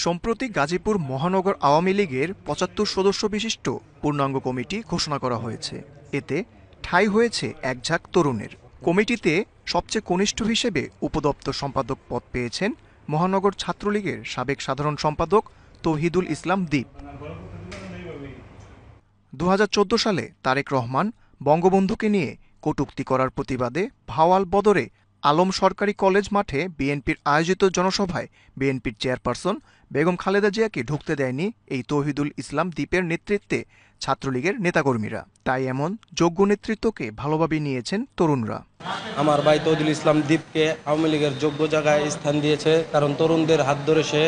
সম্প্রতি গাজীপুর মহানগর আওয়ামী লীগের ৭৫ সদস্য বিশিষ্ট পূর্ণাঙ্গ কমিটি ঘোষণা করা হয়েছে। এতে ঠাঁই হয়েছে এক ঝাঁক তরুণের। কমিটিতে সবচেয়ে কনিষ্ঠ হিসেবে উপদপ্তর সম্পাদক পদ পেয়েছেন মহানগর ছাত্রলীগের সাবেক সাধারণ সম্পাদক তৌহিদুল ইসলাম দীপ। ২০১৪ সালে তারেক রহমান বঙ্গবন্ধুকে নিয়ে কটূক্তি করার প্রতিবাদে ভাওয়াল বদরে আলম সরকারি কলেজ মাঠে বিএনপির আয়োজিত জনসভায় বিএনপির চেয়ারপারসন বেগম খালেদা জিয়াকে ঢুকতে দেয়নি এই তৌহিদুল ইসলাম দীপের নেতৃত্বে ছাত্রলীগের নেতাকর্মীরা। তাই এমন যোগ্য নেতৃত্বকে ভালোভাবে নিয়েছেন তরুণরা। আমার ভাই তৌহিদুল ইসলাম দীপকে আওয়ামী লীগের যোগ্য জায়গায় স্থান দিয়েছে, কারণ তরুণদের হাত ধরে সে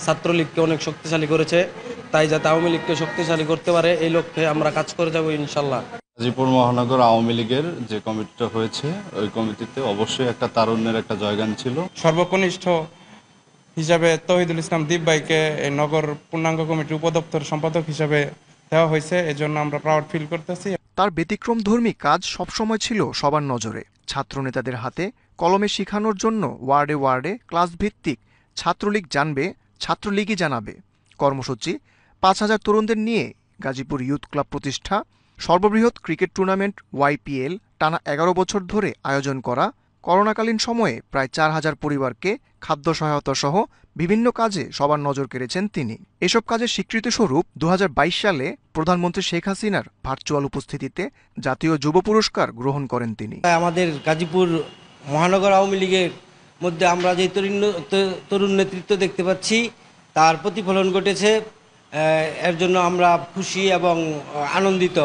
ছাত্রলীগকে অনেক শক্তিশালী করেছে। তাই যাতে আওয়ামী লীগকে শক্তিশালী করতে পারে এই লক্ষ্যে আমরা কাজ করে যাব ইনশাল্লাহ। গাজীপুর মহানগর আওয়ামী লীগের যে কমিটিটা হয়েছে ওই কমিটিতে অবশ্যই একটা তারুণ্যের একটা জয়গান ছিল। সর্বকনিষ্ঠ হিসাবে তৌহিদুল ইসলাম দীপ ভাইকে এই নগর পূর্ণাঙ্গ কমিটির উপদপ্তর সম্পাদক হিসাবে দেওয়া হয়েছে, এজন্য আমরা প্রাউড ফিল করতেছি। তার ব্যতিক্রমধর্মী কাজ সবসময় ছিল সবার নজরে। ছাত্রনেতাদের হাতে কলমে শিখানোর জন্য ওয়ার্ডে ওয়ার্ডে ক্লাস ভিত্তিক ছাত্রলীগ জানবে, ছাত্রলীগই জানাবে কর্মসূচি, ৫,০০০ তরুণদের নিয়ে গাজীপুর ইয়ুথ ক্লাব প্রতিষ্ঠা, সর্ববৃহৎ ক্রিকেট টুর্নামেন্ট YPL টানা ১১ বছর ধরে আয়োজন করা, করোনাকালীন সময়ে প্রায় ৪,০০০ পরিবারকে খাদ্য সহায়তা সহ বিভিন্ন কাজে সবার নজর কেড়েছেন তিনি। এসব কাজের স্বীকৃতিস্বরূপ ২০২২ সালে প্রধানমন্ত্রী শেখ হাসিনার ভার্চুয়াল উপস্থিতিতে জাতীয় যুব পুরস্কার গ্রহণ করেন তিনি। আমাদের গাজীপুর মহানগর আওয়ামী লীগের মধ্যে আমরা যে তরুণ নেতৃত্ব দেখতে পাচ্ছি তার প্রতিফলন ঘটেছে, এর জন্য আমরা খুশি এবং আনন্দিত।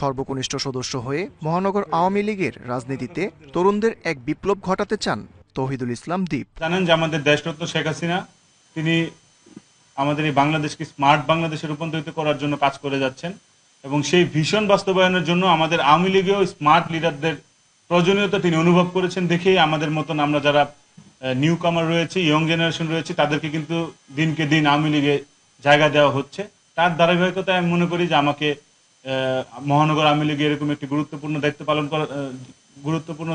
সর্বকনিষ্ঠ সদস্য হয়ে মহানগর আওয়ামী লীগের রাজনীতিতে তরুণদের এক বিপ্লব ঘটাতে চান তৌহিদুল ইসলাম দীপ। জানেন যে আমাদের দেশরত্ন শেখ হাসিনা তিনি আমাদের এই বাংলাদেশকে স্মার্ট বাংলাদেশে রূপান্তরিত করার জন্য কাজ করে যাচ্ছেন, এবং সেই ভিশন বাস্তবায়নের জন্য আমাদের আওয়ামী লীগেও স্মার্ট লিডারদের প্রয়োজনীয়তা তিনি অনুভব করেছেন। দেখেই আমাদের মতন আমরা যারা নিউ কামার রয়েছে, ইয়ং জেনারেশন রয়েছে, তাদেরকে কিন্তু দিনকে দিন আওয়ামী লীগে জায়গা দেওয়া হচ্ছে। তার ধারাবাহিকতায় আমি মনে করি যে আমাকে মহানগর আওয়ামী লীগে এরকম একটি গুরুত্বপূর্ণ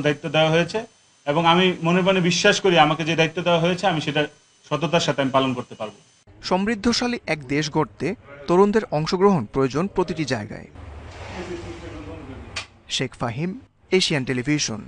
দায়িত্ব দেওয়া হয়েছে, এবং আমি মনে প্রাণে বিশ্বাস করি আমাকে যে দায়িত্ব দেওয়া হয়েছে আমি সেটা সততার সাথে আমি পালন করতে পারবো। সমৃদ্ধশালী এক দেশ গড়তে তরুণদের অংশগ্রহণ প্রয়োজন প্রতিটি জায়গায়। Sheikh Fahim, Asian television.